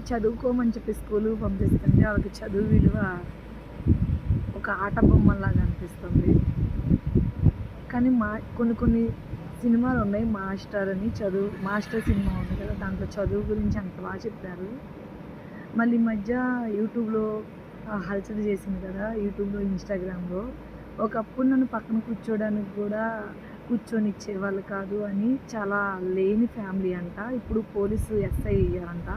చదువుకోమని చెప్పి స్కూలుకి పంపిస్తుంటే వాళ్ళకి చదువు విలువ ఒక ఆట బొమ్మలాగా అనిపిస్తుంది. కానీ కొన్ని కొన్ని సినిమాలు ఉన్నాయి. మాస్టర్ సినిమా ఉంది కదా, దాంట్లో చదువు గురించి అంత బాగా చెప్పారు. మళ్ళీ ఈ మధ్య యూట్యూబ్లో హల్చల్ చేసింది కదా, యూట్యూబ్లో ఇన్స్టాగ్రామ్లో. ఒకప్పుడు నన్ను పక్కన కూర్చోడానికి కూడా కూర్చొనిచ్చేవాళ్ళు కాదు అని, చాలా లేని ఫ్యామిలీ అంట. ఇప్పుడు పోలీసు ఎస్ఐ అయ్యారంట.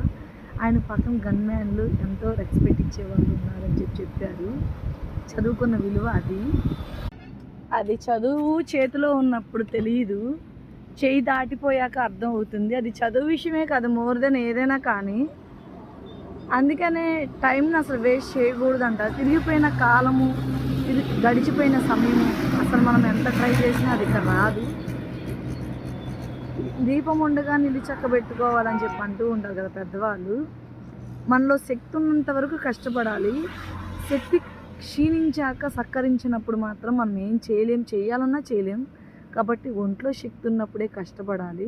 ఆయన పక్కన గన్మ్యాన్లు ఎంతో రెస్పెక్ట్ ఇచ్చేవాళ్ళు ఉన్నారని చెప్పారు. చదువుకున్న విలువ అది చదువు చేతిలో ఉన్నప్పుడు తెలియదు, చేయి దాటిపోయాక అర్థం అవుతుంది. అది చదువు విషయమే కాదు, మోర్ దెన్ ఏదైనా కానీ. అందుకనే టైంని అసలు వేస్ట్ చేయకూడదంట. తిరిగిపోయిన కాలము, గడిచిపోయిన సమయము అసలు మనం ఎంత ట్రై చేసినా అది ఇక్కడ రాదు. దీపం ఉండగా నిల్లు చక్కబెట్టుకోవాలని చెప్పి అంటూ ఉంటారు కదా పెద్దవాళ్ళు. మనలో శక్తి ఉన్నంత వరకు కష్టపడాలి. శక్తి క్షీణించాక సక్కరించినప్పుడు మాత్రం మనం ఏం చేయాలన్నా చేయలేం. కాబట్టి ఒంట్లో శక్తి ఉన్నప్పుడే కష్టపడాలి.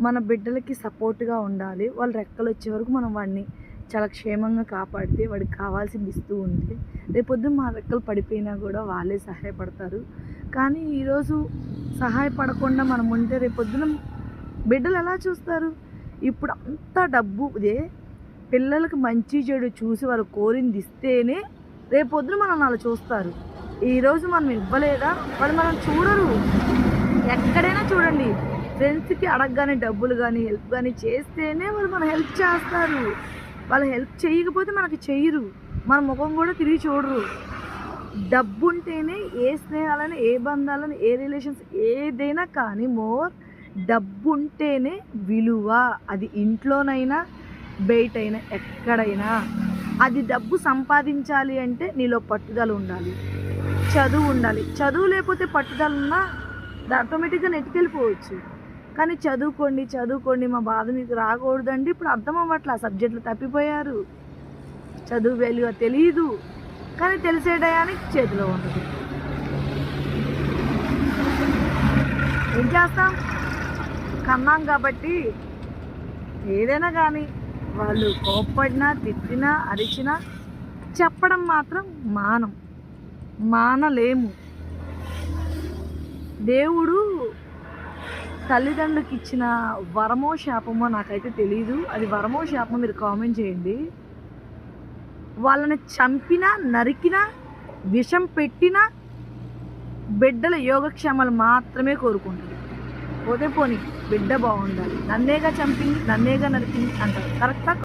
మన బిడ్డలకి సపోర్ట్గా ఉండాలి. వాళ్ళు రెక్కలు వచ్చే వరకు మనం వాడిని చాలా క్షేమంగా కాపాడితే వాడికి కావాల్సింది ఇస్తూ ఉంటే రేపొద్దున మా రెక్కలు పడిపోయినా కూడా వాళ్ళే సహాయపడతారు. కానీ ఈరోజు సహాయపడకుండా మనం ఉంటే రేపొద్దున బిడ్డలు ఎలా చూస్తారు? ఇప్పుడు అంతా డబ్బుదే, పిల్లలకు మంచి చెడు చూసి వాళ్ళు కోరింది ఇస్తేనే రేపొద్దున మనం అలా చూస్తారు. ఈరోజు మనం ఇవ్వలేదా వాళ్ళు మనం చూడరు. ఎక్కడైనా చూడండి, ఫ్రెండ్స్కి అడగగానే డబ్బులు కానీ హెల్ప్ కానీ చేస్తేనే వాళ్ళు మన హెల్ప్ చేస్తారు. వాళ్ళు హెల్ప్ చేయకపోతే మనకి చెయ్యరు, మన ముఖం కూడా తిరిగి చూడరు. డబ్బు ఉంటేనే ఏ స్నేహాలని, ఏ బంధాలని, ఏ రిలేషన్స్ ఏదైనా కానీ డబ్బు ఉంటేనే విలువ. అది ఇంట్లోనైనా బయటైనా ఎక్కడైనా. అది డబ్బు సంపాదించాలి అంటే నీలో పట్టుదల ఉండాలి, చదువు ఉండాలి. చదువు లేకపోతే పట్టుదల ఉన్నా ఆటోమేటిక్గా నెట్టుకెళ్ళిపోవచ్చు. కానీ చదువుకోండి మా బాధ మీకు రాకూడదండి. ఇప్పుడు అర్థం అవ్వట్లా, సబ్జెక్టులు తప్పిపోయారు, చదువు వాల్యూ తెలియదు. కానీ తెలిసే టయానికి చేతిలో ఉండదు. ఏం చేస్తాం? కన్నాం కాబట్టి. ఏదైనా కానీ వాళ్ళు కోప్పడినా, తిట్టినా, అరిచినా చెప్పడం మాత్రం మానలేము. దేవుడు తల్లిదండ్రులకి ఇచ్చిన వరమో శాపమో నాకైతే తెలీదు. అది వరమో శాపమో మీరు కామెంట్ చేయండి. వాళ్ళని చంపినా, నరికినా, విషం పెట్టినా బిడ్డల యోగక్షేమాలు మాత్రమే కోరుకుంటారు. పోతే పోనీ బిడ్డ బాగుండాలి. నన్నేగా చంపింది, నన్నేగా నరికింది అంటారు. కరెక్టా?